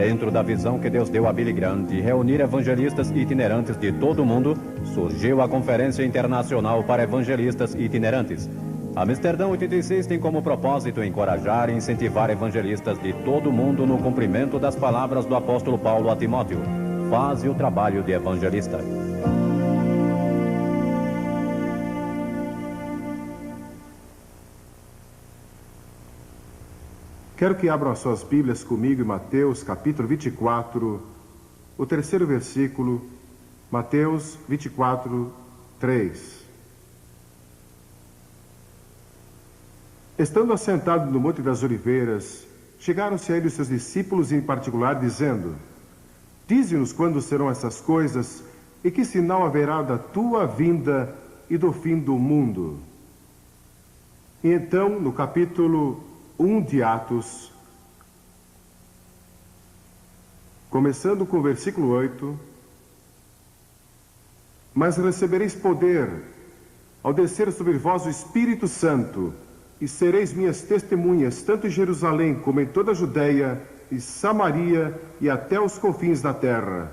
Dentro da visão que Deus deu a Billy Graham de reunir evangelistas itinerantes de todo o mundo, surgiu a Conferência Internacional para Evangelistas Itinerantes. Amsterdã 86 tem como propósito encorajar e incentivar evangelistas de todo o mundo no cumprimento das palavras do apóstolo Paulo a Timóteo: faze o trabalho de evangelista. Quero que abram as suas Bíblias comigo em Mateus capítulo 24, o terceiro versículo, Mateus 24, 3. Estando assentado no Monte das Oliveiras, chegaram-se a ele os seus discípulos em particular, dizendo: dize-nos quando serão essas coisas e que sinal haverá da tua vinda e do fim do mundo. E então, no capítulo 1 de Atos, começando com o versículo 8: mas recebereis poder ao descer sobre vós o Espírito Santo, e sereis minhas testemunhas, tanto em Jerusalém como em toda a Judeia e Samaria e até os confins da terra.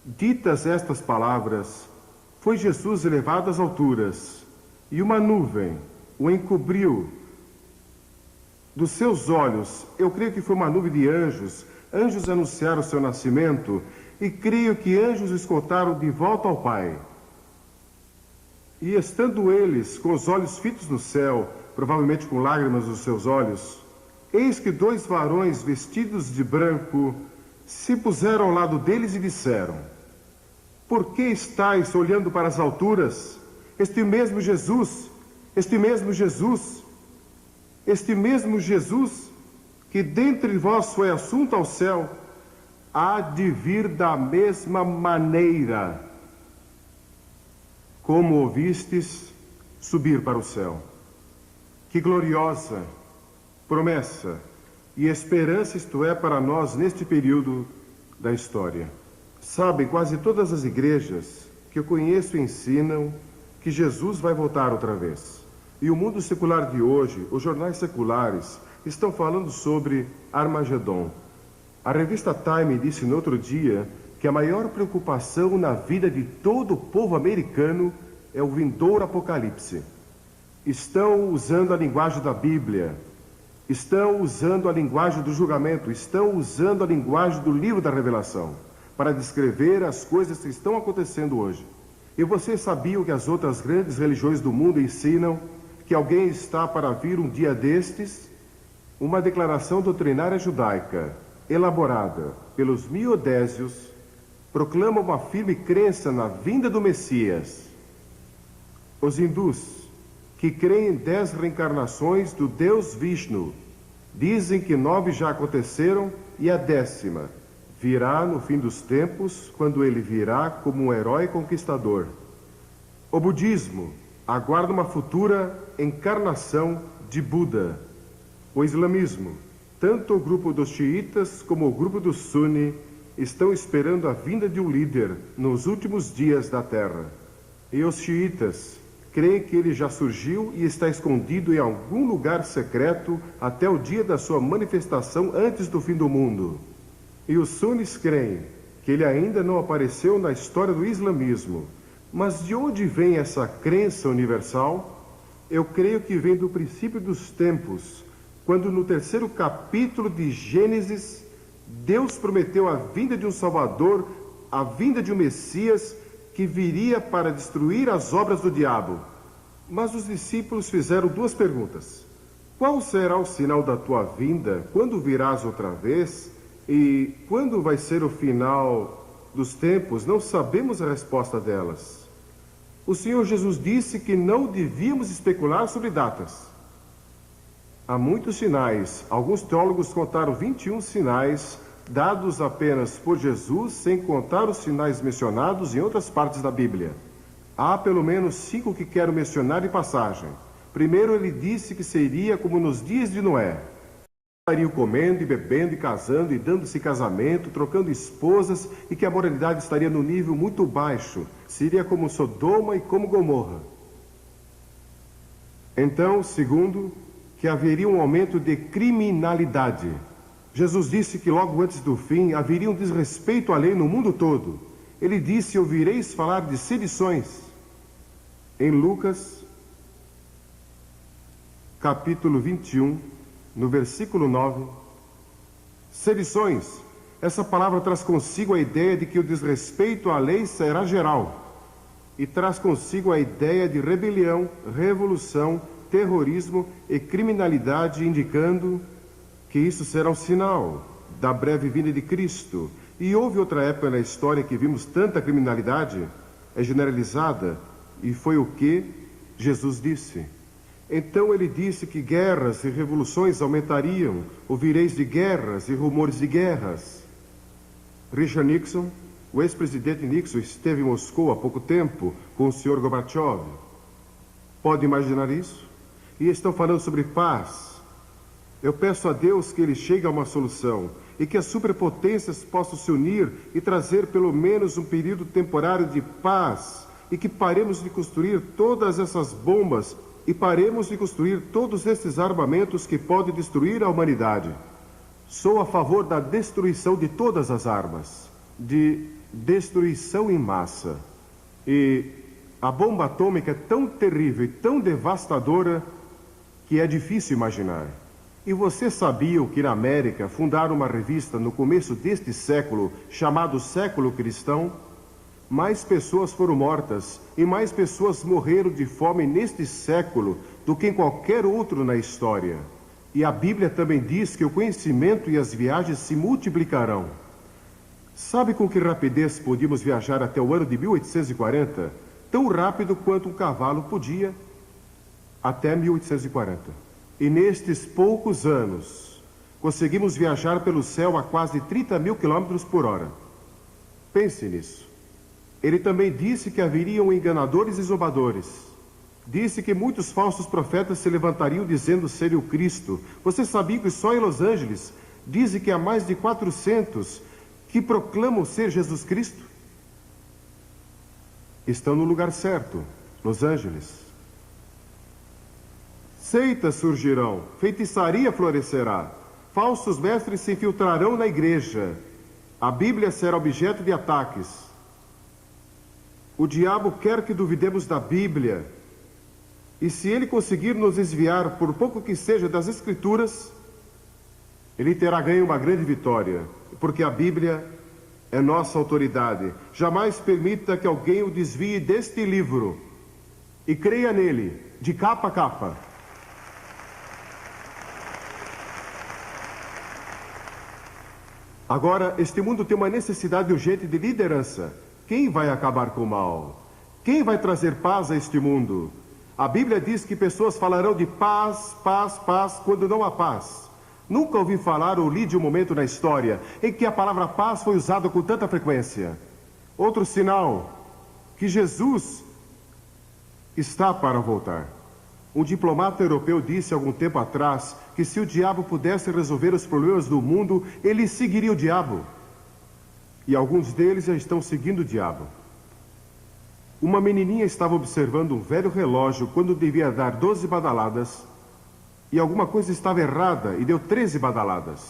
Ditas estas palavras, foi Jesus elevado às alturas, e uma nuvem o encobriu dos seus olhos. Eu creio que foi uma nuvem de anjos. Anjos anunciaram o seu nascimento, e creio que anjos o escoltaram de volta ao Pai. E estando eles com os olhos fitos no céu, provavelmente com lágrimas nos seus olhos, eis que dois varões vestidos de branco se puseram ao lado deles e disseram: por que estáis olhando para as alturas? Este mesmo Jesus que dentre vós foi assunto ao céu, há de vir da mesma maneira como ouvistes subir para o céu. Que gloriosa promessa e esperança isto é para nós neste período da história. Sabem, quase todas as igrejas que eu conheço ensinam que Jesus vai voltar outra vez. E o mundo secular de hoje, os jornais seculares, estão falando sobre Armagedon. A revista Time disse no outro dia que a maior preocupação na vida de todo o povo americano é o vindouro apocalipse. Estão usando a linguagem da Bíblia, estão usando a linguagem do julgamento, estão usando a linguagem do livro da Revelação para descrever as coisas que estão acontecendo hoje. E vocês sabiam que as outras grandes religiões do mundo ensinam que alguém está para vir um dia destes? Uma declaração doutrinária judaica, elaborada pelos miodésios, proclama uma firme crença na vinda do Messias. Os hindus, que creem em 10 reencarnações do Deus Vishnu, dizem que 9 já aconteceram e a 10ª virá no fim dos tempos, quando ele virá como um herói conquistador. O budismo aguarda uma futura encarnação de Buda. O islamismo, tanto o grupo dos xiitas como o grupo dos suni, estão esperando a vinda de um líder nos últimos dias da terra. E os xiitas creem que ele já surgiu e está escondido em algum lugar secreto até o dia da sua manifestação antes do fim do mundo. E os sunis creem que ele ainda não apareceu na história do islamismo. Mas de onde vem essa crença universal? Eu creio que vem do princípio dos tempos, quando no 3º capítulo de Gênesis, Deus prometeu a vinda de um Salvador, a vinda de um Messias que viria para destruir as obras do diabo. Mas os discípulos fizeram 2 perguntas. Qual será o sinal da tua vinda? Quando virás outra vez? E quando vai ser o final dos tempos? Não sabemos a resposta delas. O Senhor Jesus disse que não devíamos especular sobre datas. Há muitos sinais. Alguns teólogos contaram 21 sinais dados apenas por Jesus, sem contar os sinais mencionados em outras partes da Bíblia. Há pelo menos 5 que quero mencionar em passagem. Primeiro, ele disse que seria como nos dias de Noé. Estariam comendo e bebendo e casando e dando-se casamento, trocando esposas, e que a moralidade estaria no nível muito baixo. Seria como Sodoma e como Gomorra. Então, segundo, que haveria um aumento de criminalidade. Jesus disse que logo antes do fim haveria um desrespeito à lei no mundo todo. Ele disse: ouvireis falar de sedições. Em Lucas, capítulo 21, no versículo 9, sedições. Essa palavra traz consigo a ideia de que o desrespeito à lei será geral. E traz consigo a ideia de rebelião, revolução, terrorismo e criminalidade, indicando que isso será um sinal da breve vinda de Cristo. E houve outra época na história que vimos tanta criminalidade, é generalizada, e foi o que Jesus disse. Então ele disse que guerras e revoluções aumentariam, ouvireis de guerras e rumores de guerras. Richard Nixon, o ex-presidente Nixon, esteve em Moscou há pouco tempo com o Sr. Gorbachev. Pode imaginar isso? E estão falando sobre paz. Eu peço a Deus que ele chegue a uma solução e que as superpotências possam se unir e trazer pelo menos um período temporário de paz, e que paremos de construir todas essas bombas e paremos de construir todos esses armamentos que podem destruir a humanidade. Sou a favor da destruição de todas as armas, de destruição em massa. E a bomba atômica é tão terrível e tão devastadora que é difícil imaginar. E você sabia que na América fundaram uma revista no começo deste século, chamado Século Cristão? Mais pessoas foram mortas e mais pessoas morreram de fome neste século do que em qualquer outro na história. E a Bíblia também diz que o conhecimento e as viagens se multiplicarão. Sabe com que rapidez podíamos viajar até o ano de 1840? Tão rápido quanto um cavalo podia até 1840. E nestes poucos anos, conseguimos viajar pelo céu a quase 30 mil quilômetros por hora. Pense nisso. Ele também disse que haveriam enganadores e zombadores. Disse que muitos falsos profetas se levantariam dizendo serem o Cristo. Você sabia que só em Los Angeles dizem que há mais de 400 que proclamam ser Jesus Cristo? Estão no lugar certo, Los Angeles. Seitas surgirão, feitiçaria florescerá, falsos mestres se infiltrarão na igreja, a Bíblia será objeto de ataques. O diabo quer que duvidemos da Bíblia, e se ele conseguir nos desviar, por pouco que seja, das Escrituras, ele terá ganho uma grande vitória, porque a Bíblia é nossa autoridade. Jamais permita que alguém o desvie deste livro, e creia nele, de capa a capa. Agora, este mundo tem uma necessidade urgente de liderança. Quem vai acabar com o mal? Quem vai trazer paz a este mundo? A Bíblia diz que pessoas falarão de paz, paz, paz, quando não há paz. Nunca ouvi falar ou li de um momento na história em que a palavra paz foi usada com tanta frequência. Outro sinal que Jesus está para voltar. Um diplomata europeu disse algum tempo atrás que se o diabo pudesse resolver os problemas do mundo, ele seguiria o diabo. E alguns deles já estão seguindo o diabo. Uma menininha estava observando um velho relógio quando devia dar 12 badaladas, e alguma coisa estava errada e deu 13 badaladas.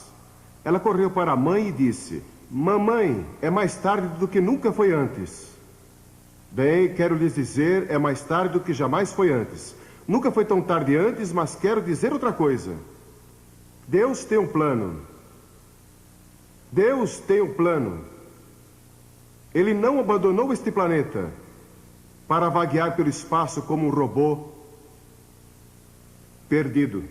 Ela correu para a mãe e disse: "Mamãe, é mais tarde do que nunca foi antes." Bem, quero lhes dizer, é mais tarde do que jamais foi antes. Nunca foi tão tarde antes, mas quero dizer outra coisa. Deus tem um plano. Deus tem um plano. Ele não abandonou este planeta para vaguear pelo espaço como um robô perdido.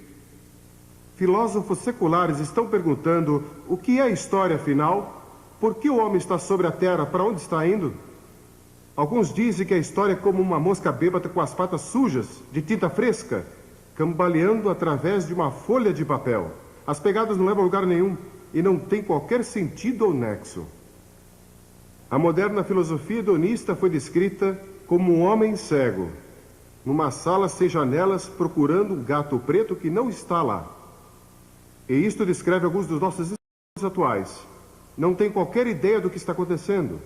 Filósofos seculares estão perguntando o que é a história afinal? Por que o homem está sobre a Terra? Para onde está indo? Alguns dizem que a história é como uma mosca bêbada com as patas sujas, de tinta fresca, cambaleando através de uma folha de papel. As pegadas não levam a lugar nenhum e não tem qualquer sentido ou nexo. A moderna filosofia hedonista foi descrita como um homem cego, numa sala sem janelas, procurando um gato preto que não está lá. E isto descreve alguns dos nossos estudos atuais. Não tem qualquer ideia do que está acontecendo.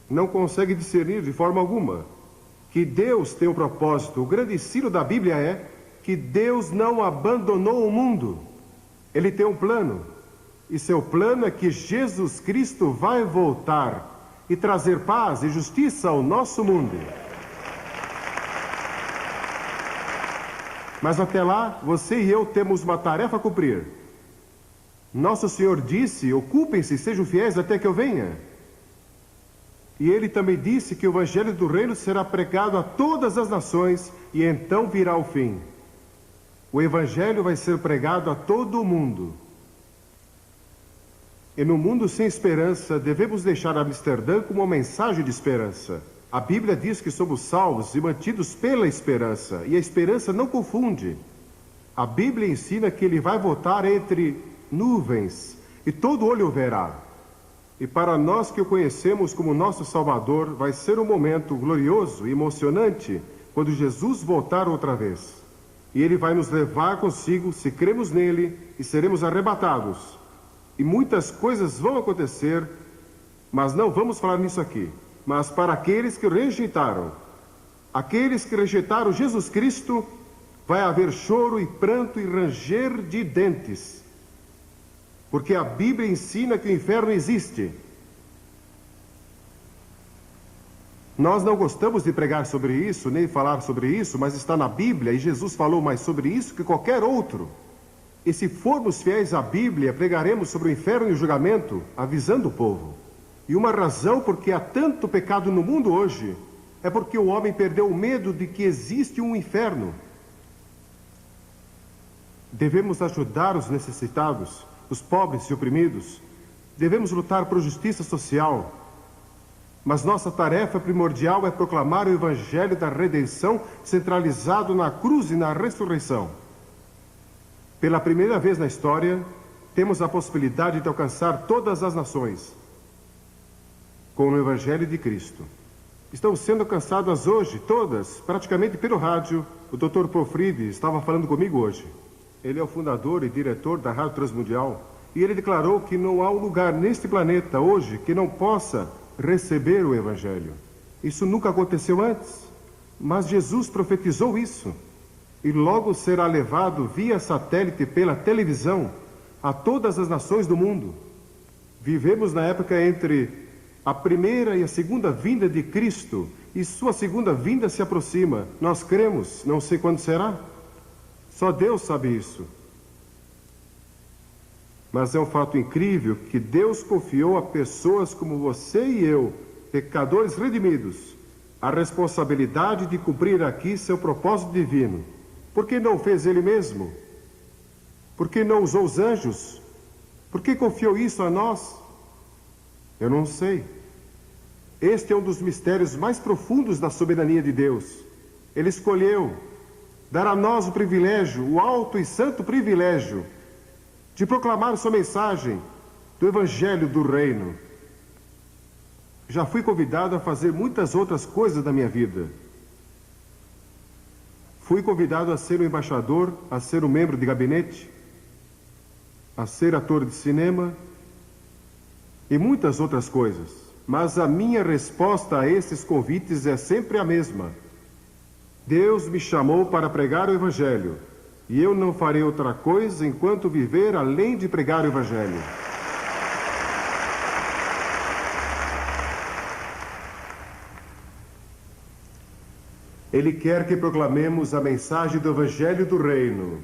Não consegue discernir de forma alguma que Deus tem um propósito. O grande ensino da Bíblia é que Deus não abandonou o mundo. Ele tem um plano. E seu plano é que Jesus Cristo vai voltar e trazer paz e justiça ao nosso mundo. Mas até lá, você e eu temos uma tarefa a cumprir. Nosso Senhor disse: ocupem-se, sejam fiéis até que eu venha. E ele também disse que o Evangelho do Reino será pregado a todas as nações e então virá o fim. O Evangelho vai ser pregado a todo o mundo. E no mundo sem esperança, devemos deixar Amsterdã como uma mensagem de esperança. A Bíblia diz que somos salvos e mantidos pela esperança, e a esperança não confunde. A Bíblia ensina que ele vai voltar entre nuvens, e todo olho o verá. E para nós que o conhecemos como nosso Salvador, vai ser um momento glorioso e emocionante quando Jesus voltar outra vez. E ele vai nos levar consigo se cremos nele e seremos arrebatados. E muitas coisas vão acontecer, mas não vamos falar nisso aqui. Mas para aqueles que rejeitaram, aqueles que rejeitaram Jesus Cristo, vai haver choro e pranto e ranger de dentes. Porque a Bíblia ensina que o inferno existe. Nós não gostamos de pregar sobre isso, nem falar sobre isso, mas está na Bíblia e Jesus falou mais sobre isso que qualquer outro. E se formos fiéis à Bíblia, pregaremos sobre o inferno e o julgamento, avisando o povo. E uma razão porque há tanto pecado no mundo hoje é porque o homem perdeu o medo de que existe um inferno. Devemos ajudar os necessitados, os pobres e oprimidos. Devemos lutar por justiça social. Mas nossa tarefa primordial é proclamar o Evangelho da redenção centralizado na cruz e na ressurreição. Pela primeira vez na história, temos a possibilidade de alcançar todas as nações com o Evangelho de Cristo. Estão sendo alcançadas hoje, todas, praticamente pelo rádio. O Dr. Profride estava falando comigo hoje. Ele é o fundador e diretor da Rádio Transmundial. E ele declarou que não há um lugar neste planeta hoje que não possa receber o Evangelho. Isso nunca aconteceu antes. Mas Jesus profetizou isso. E logo será levado via satélite pela televisão a todas as nações do mundo. Vivemos na época entre a primeira e a segunda vinda de Cristo, e sua segunda vinda se aproxima. Nós cremos, não sei quando será. Só Deus sabe isso. Mas é um fato incrível que Deus confiou a pessoas como você e eu, pecadores redimidos, a responsabilidade de cumprir aqui seu propósito divino. Por que não fez ele mesmo? Por que não usou os anjos? Por que confiou isso a nós? Eu não sei. Este é um dos mistérios mais profundos da soberania de Deus. Ele escolheu dar a nós o privilégio, o alto e santo privilégio, de proclamar sua mensagem do Evangelho do Reino. Já fui convidado a fazer muitas outras coisas da minha vida. Fui convidado a ser um embaixador, a ser um membro de gabinete, a ser ator de cinema e muitas outras coisas. Mas a minha resposta a esses convites é sempre a mesma. Deus me chamou para pregar o Evangelho, e eu não farei outra coisa enquanto viver além de pregar o Evangelho. Ele quer que proclamemos a mensagem do Evangelho do Reino.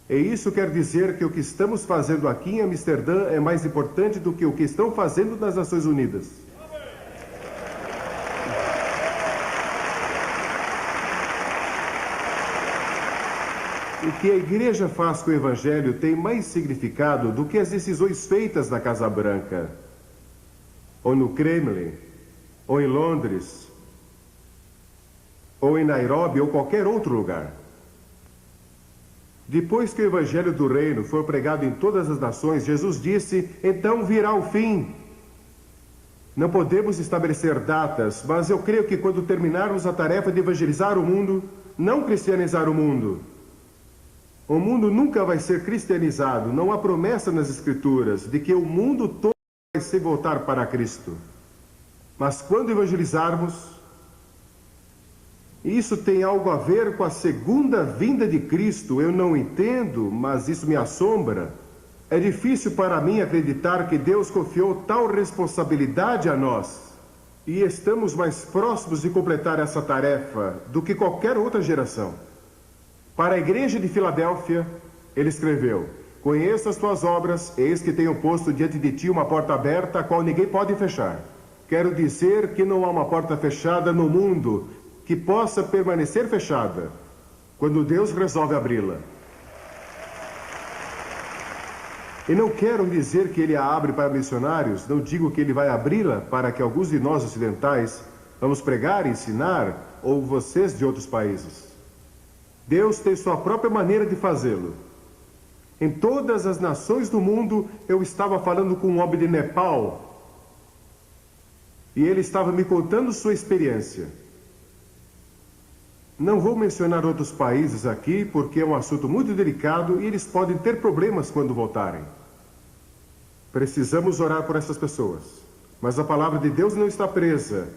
E isso quer dizer que o que estamos fazendo aqui em Amsterdã é mais importante do que o que estão fazendo nas Nações Unidas. O que a igreja faz com o Evangelho tem mais significado do que as decisões feitas na Casa Branca, ou no Kremlin, ou em Londres, ou em Nairobi, ou qualquer outro lugar. Depois que o Evangelho do Reino for pregado em todas as nações, Jesus disse, então virá o fim. Não podemos estabelecer datas, mas eu creio que quando terminarmos a tarefa de evangelizar o mundo, não cristianizar o mundo nunca vai ser cristianizado. Não há promessa nas Escrituras de que o mundo todo vai se voltar para Cristo. Mas quando evangelizarmos, isso tem algo a ver com a segunda vinda de Cristo. Eu não entendo, mas isso me assombra. É difícil para mim acreditar que Deus confiou tal responsabilidade a nós. E estamos mais próximos de completar essa tarefa do que qualquer outra geração. Para a igreja de Filadélfia, ele escreveu: conheço as tuas obras, eis que tenho posto diante de ti uma porta aberta, a qual ninguém pode fechar. Quero dizer que não há uma porta fechada no mundo que possa permanecer fechada quando Deus resolve abri-la. E não quero dizer que ele a abre para missionários, não digo que ele vai abri-la para que alguns de nós ocidentais vamos pregar e ensinar, ou vocês de outros países. Deus tem sua própria maneira de fazê-lo. Em todas as nações do mundo, eu estava falando com um homem de Nepal, e ele estava me contando sua experiência. Não vou mencionar outros países aqui, porque é um assunto muito delicado e eles podem ter problemas quando voltarem. Precisamos orar por essas pessoas. Mas a palavra de Deus não está presa.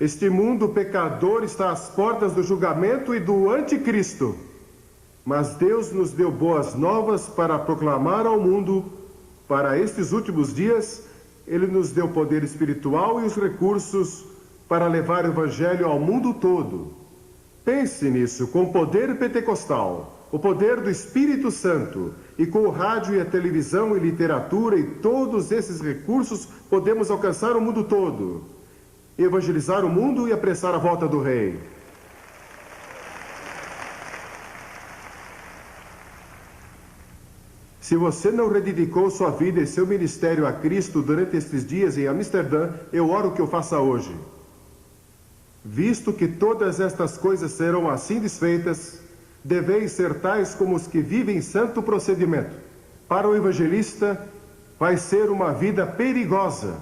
Este mundo pecador está às portas do julgamento e do anticristo. Mas Deus nos deu boas novas para proclamar ao mundo. Para estes últimos dias, Ele nos deu poder espiritual e os recursos para levar o Evangelho ao mundo todo. Pense nisso, com o poder pentecostal, o poder do Espírito Santo, e com o rádio e a televisão e literatura e todos esses recursos, podemos alcançar o mundo todo, evangelizar o mundo e apressar a volta do Rei. Se você não rededicou sua vida e seu ministério a Cristo durante estes dias em Amsterdã, eu oro que o faça hoje. Visto que todas estas coisas serão assim desfeitas, deveis ser tais como os que vivem santo procedimento. Para o evangelista, vai ser uma vida perigosa.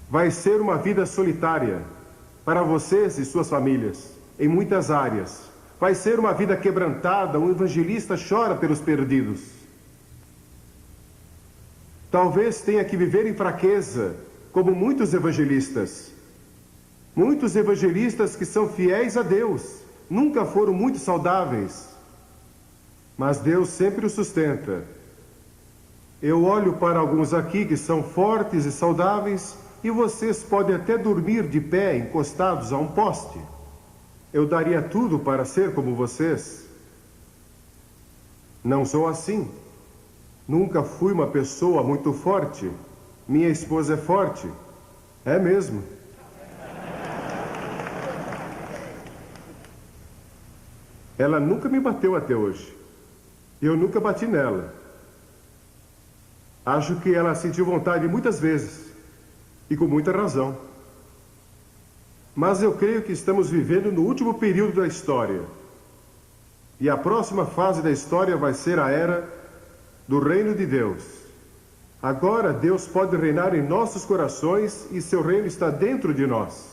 Vai ser uma vida solitária para vocês e suas famílias, em muitas áreas. Vai ser uma vida quebrantada, um evangelista chora pelos perdidos. Talvez tenha que viver em fraqueza, como muitos evangelistas. Muitos evangelistas que são fiéis a Deus, nunca foram muito saudáveis, mas Deus sempre os sustenta. Eu olho para alguns aqui que são fortes e saudáveis, e vocês podem até dormir de pé, encostados a um poste. Eu daria tudo para ser como vocês. Não sou assim. Nunca fui uma pessoa muito forte. Minha esposa é forte. É mesmo. Ela nunca me bateu até hoje. Eu nunca bati nela. Acho que ela sentiu vontade muitas vezes. E com muita razão. Mas eu creio que estamos vivendo no último período da história. E a próxima fase da história vai ser a era do reino de Deus. Agora Deus pode reinar em nossos corações e seu reino está dentro de nós.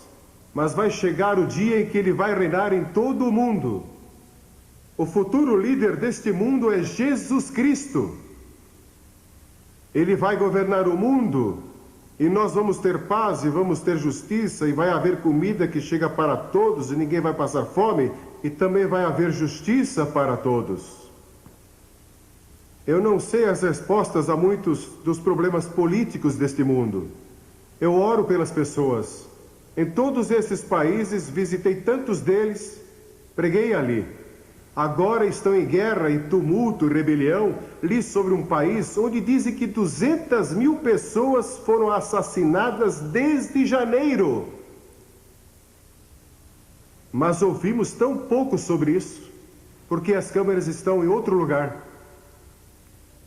Mas vai chegar o dia em que ele vai reinar em todo o mundo. O futuro líder deste mundo é Jesus Cristo. Ele vai governar o mundo e nós vamos ter paz e vamos ter justiça e vai haver comida que chega para todos e ninguém vai passar fome e também vai haver justiça para todos. Eu não sei as respostas a muitos dos problemas políticos deste mundo. Eu oro pelas pessoas. Em todos esses países, visitei tantos deles, preguei ali. Agora estão em guerra e tumulto e rebelião. Li sobre um país onde dizem que 200.000 pessoas foram assassinadas desde janeiro. Mas ouvimos tão pouco sobre isso, porque as câmeras estão em outro lugar.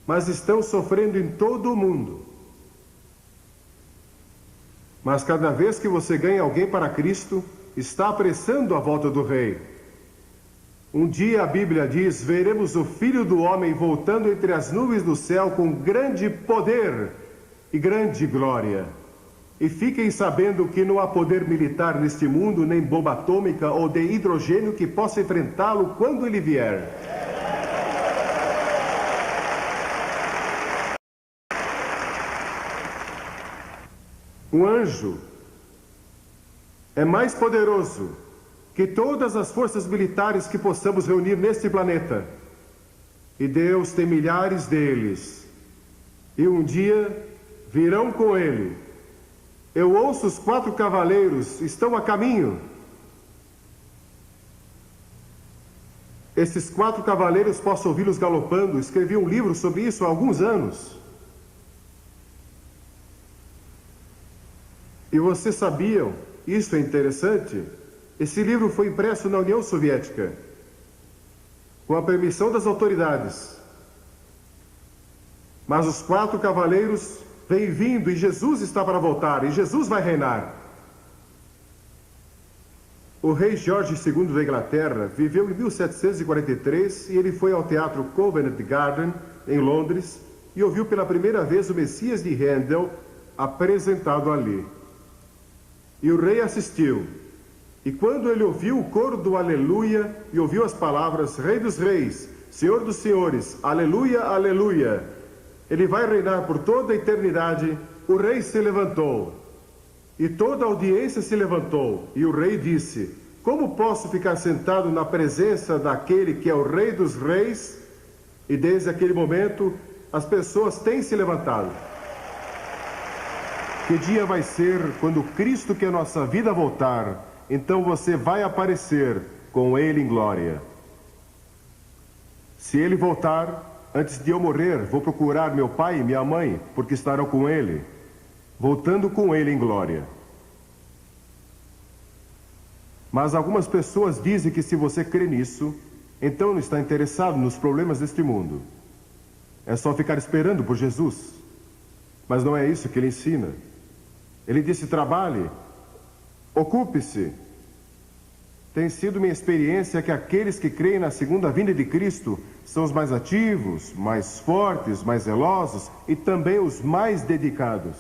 Mas estão sofrendo em todo o mundo. Mas cada vez que você ganha alguém para Cristo, está apressando a volta do Rei. Um dia a Bíblia diz, veremos o Filho do Homem voltando entre as nuvens do céu com grande poder e grande glória. E fiquem sabendo que não há poder militar neste mundo, nem bomba atômica ou de hidrogênio que possa enfrentá-lo quando ele vier. Um anjo é mais poderoso que todas as forças militares que possamos reunir neste planeta. e Deus tem milhares deles. E um dia virão com ele. Eu ouço os 4 cavaleiros, estão a caminho. Esses 4 cavaleiros, posso ouvi-los galopando. Escrevi um livro sobre isso há alguns anos. E vocês sabiam, isso é interessante, esse livro foi impresso na União Soviética, com a permissão das autoridades. Mas os 4 cavaleiros vêm vindo e Jesus está para voltar, e Jesus vai reinar. O rei George II da Inglaterra viveu em 1743 e ele foi ao teatro Covent Garden, em Londres, e ouviu pela primeira vez o Messias de Handel apresentado ali. E o rei assistiu. E quando ele ouviu o coro do Aleluia e ouviu as palavras Rei dos Reis, Senhor dos Senhores, Aleluia, Aleluia, ele vai reinar por toda a eternidade, o rei se levantou. E toda a audiência se levantou. E o rei disse: como posso ficar sentado na presença daquele que é o Rei dos Reis? E desde aquele momento, as pessoas têm se levantado. Que dia vai ser quando Cristo, que é a nossa vida, voltar? Então você vai aparecer com Ele em glória. Se Ele voltar, antes de eu morrer, vou procurar meu pai e minha mãe, porque estarão com Ele, voltando com Ele em glória. Mas algumas pessoas dizem que se você crê nisso, então não está interessado nos problemas deste mundo. É só ficar esperando por Jesus. Mas não é isso que Ele ensina. Ele disse: trabalhe, ocupe-se. Tem sido minha experiência que aqueles que creem na segunda vinda de Cristo são os mais ativos, mais fortes, mais zelosos e também os mais dedicados.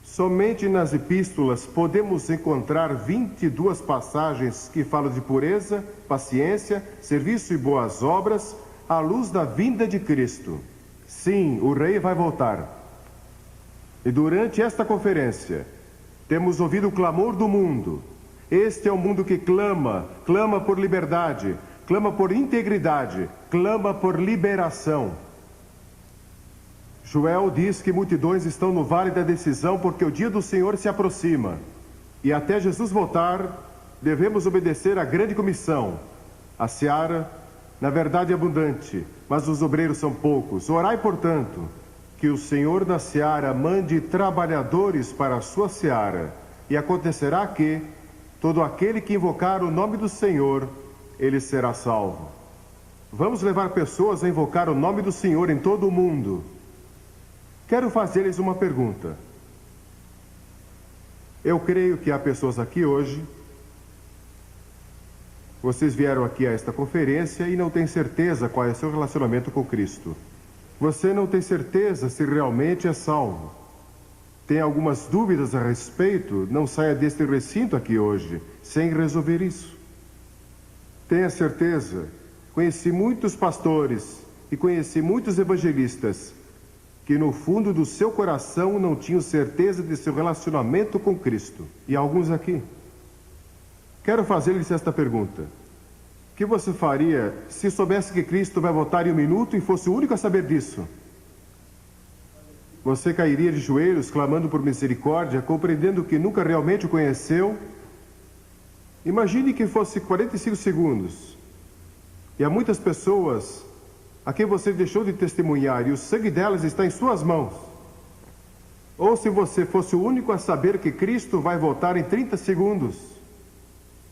Somente nas epístolas podemos encontrar 22 passagens que falam de pureza, paciência, serviço e boas obras à luz da vinda de Cristo. Sim, o Rei vai voltar. E durante esta conferência, temos ouvido o clamor do mundo. Este é um mundo que clama, clama por liberdade, clama por integridade, clama por liberação. Joel diz que multidões estão no vale da decisão porque o dia do Senhor se aproxima. E até Jesus voltar, devemos obedecer à grande comissão. A seara, na verdade, é abundante, mas os obreiros são poucos. Orai, portanto, que o Senhor da seara mande trabalhadores para a sua seara. E acontecerá que todo aquele que invocar o nome do Senhor, ele será salvo. Vamos levar pessoas a invocar o nome do Senhor em todo o mundo. Quero fazer-lhes uma pergunta. Eu creio que há pessoas aqui hoje. Vocês vieram aqui a esta conferência e não têm certeza qual é o seu relacionamento com Cristo. Você não tem certeza se realmente é salvo. Tem algumas dúvidas a respeito? Não saia deste recinto aqui hoje sem resolver isso. Tenha certeza. Conheci muitos pastores e conheci muitos evangelistas que no fundo do seu coração não tinham certeza de seu relacionamento com Cristo. E alguns aqui. Quero fazer-lhes esta pergunta. O que você faria se soubesse que Cristo vai voltar em um minuto e fosse o único a saber disso? Você cairia de joelhos, clamando por misericórdia, compreendendo que nunca realmente o conheceu? Imagine que fosse 45 segundos. E há muitas pessoas a quem você deixou de testemunhar e o sangue delas está em suas mãos. Ou se você fosse o único a saber que Cristo vai voltar em 30 segundos,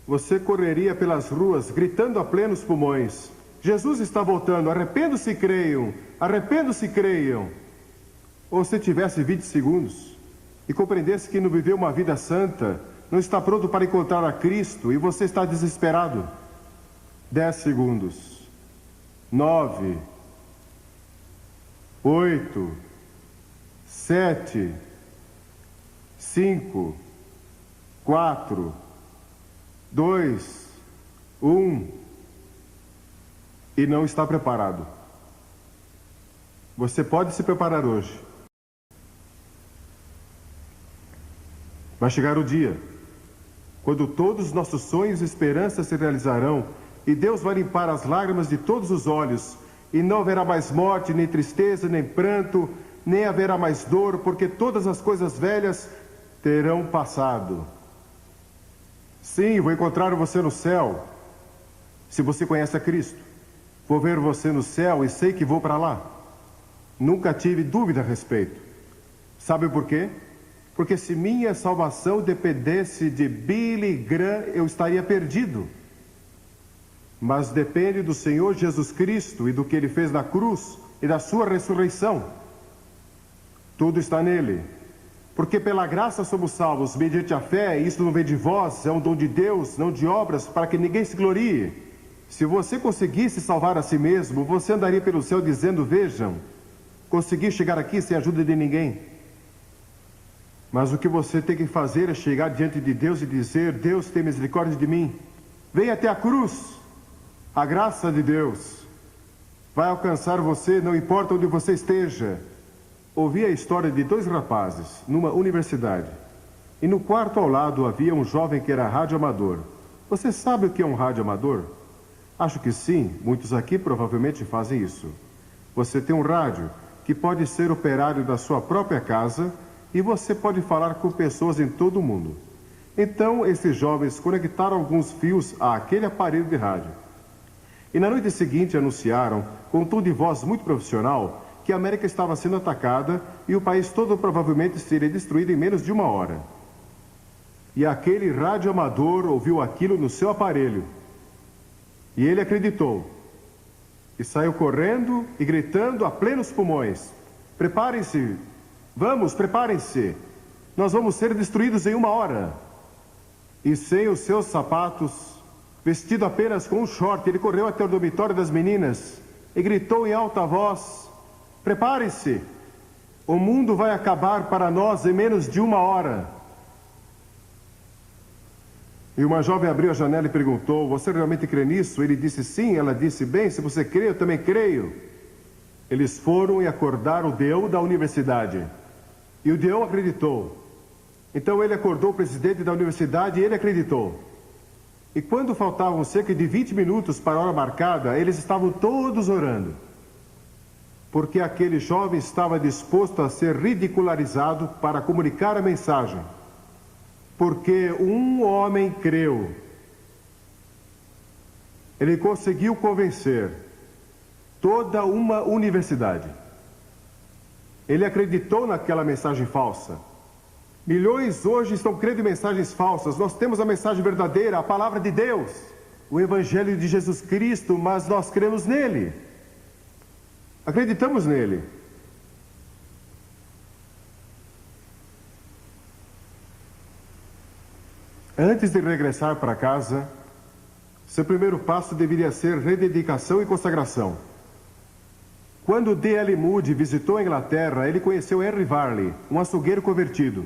você correria pelas ruas gritando a plenos pulmões: Jesus está voltando, arrependam-se e creiam, arrependam-se e creiam. Ou se tivesse 20 segundos e compreendesse que não viveu uma vida santa, não está pronto para encontrar a Cristo e você está desesperado. 10 segundos. 9, 8, 7, 5, 4, 2, 1. E não está preparado. Você pode se preparar hoje. Vai chegar o dia quando todos os nossos sonhos e esperanças se realizarão e Deus vai limpar as lágrimas de todos os olhos, e não haverá mais morte, nem tristeza, nem pranto, nem haverá mais dor, porque todas as coisas velhas terão passado. Sim, vou encontrar você no céu, se você conhece a Cristo. Vou ver você no céu e sei que vou para lá. Nunca tive dúvida a respeito. Sabe por quê? Porque se minha salvação dependesse de Billy Graham, eu estaria perdido. Mas depende do Senhor Jesus Cristo e do que Ele fez na cruz e da sua ressurreição. Tudo está nele. Porque pela graça somos salvos, mediante a fé, e isso não vem de vós, é um dom de Deus, não de obras, para que ninguém se glorie. Se você conseguisse salvar a si mesmo, você andaria pelo céu dizendo, vejam, consegui chegar aqui sem a ajuda de ninguém. Mas o que você tem que fazer é chegar diante de Deus e dizer, Deus tem misericórdia de mim. Venha até a cruz. A graça de Deus vai alcançar você, não importa onde você esteja. Ouvi a história de 2 rapazes numa universidade. E no quarto ao lado havia um jovem que era radioamador. Você sabe o que é um radioamador? Acho que sim, muitos aqui provavelmente fazem isso. Você tem um rádio que pode ser operário da sua própria casa e você pode falar com pessoas em todo o mundo. Então, esses jovens conectaram alguns fios àquele aparelho de rádio. E na noite seguinte anunciaram, com um tom de voz muito profissional, que a América estava sendo atacada e o país todo provavelmente seria destruído em menos de 1 hora. E aquele radioamador ouviu aquilo no seu aparelho. E ele acreditou. E saiu correndo e gritando a plenos pulmões. Preparem-se! Vamos, preparem-se! Nós vamos ser destruídos em 1 hora. E sem os seus sapatos, vestido apenas com um short, ele correu até o dormitório das meninas e gritou em alta voz, preparem-se! O mundo vai acabar para nós em menos de 1 hora. E uma jovem abriu a janela e perguntou, você realmente crê nisso? Ele disse sim, ela disse, bem, se você crê, eu também creio. Eles foram e acordaram o Deo da universidade. E o Deo acreditou. Então ele acordou o presidente da universidade e ele acreditou. E quando faltavam cerca de 20 minutos para a hora marcada, eles estavam todos orando. Porque aquele jovem estava disposto a ser ridicularizado para comunicar a mensagem. Porque um homem creu. Ele conseguiu convencer toda uma universidade. Ele acreditou naquela mensagem falsa. Milhões hoje estão crendo em mensagens falsas. Nós temos a mensagem verdadeira, a palavra de Deus, o Evangelho de Jesus Cristo, mas nós cremos nele. Acreditamos nele. Antes de regressar para casa, seu primeiro passo deveria ser rededicação e consagração. Quando D.L. Moody visitou a Inglaterra, ele conheceu Henry Varley, um açougueiro convertido.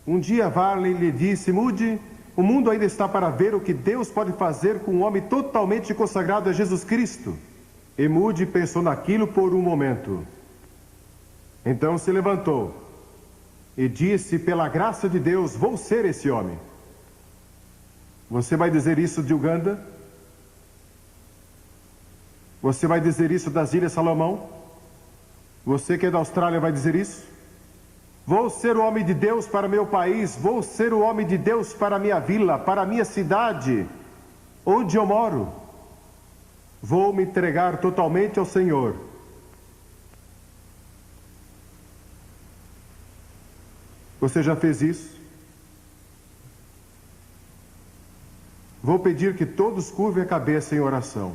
Um dia Varley lhe disse, Moody, o mundo ainda está para ver o que Deus pode fazer com um homem totalmente consagrado a Jesus Cristo. E Moody pensou naquilo por um momento. Então se levantou e disse, pela graça de Deus, vou ser esse homem. Você vai dizer isso de Uganda? Você vai dizer isso das Ilhas Salomão? Você que é da Austrália vai dizer isso? Vou ser o homem de Deus para meu país, vou ser o homem de Deus para minha vila, para minha cidade, onde eu moro. Vou me entregar totalmente ao Senhor. Você já fez isso? Vou pedir que todos curvem a cabeça em oração.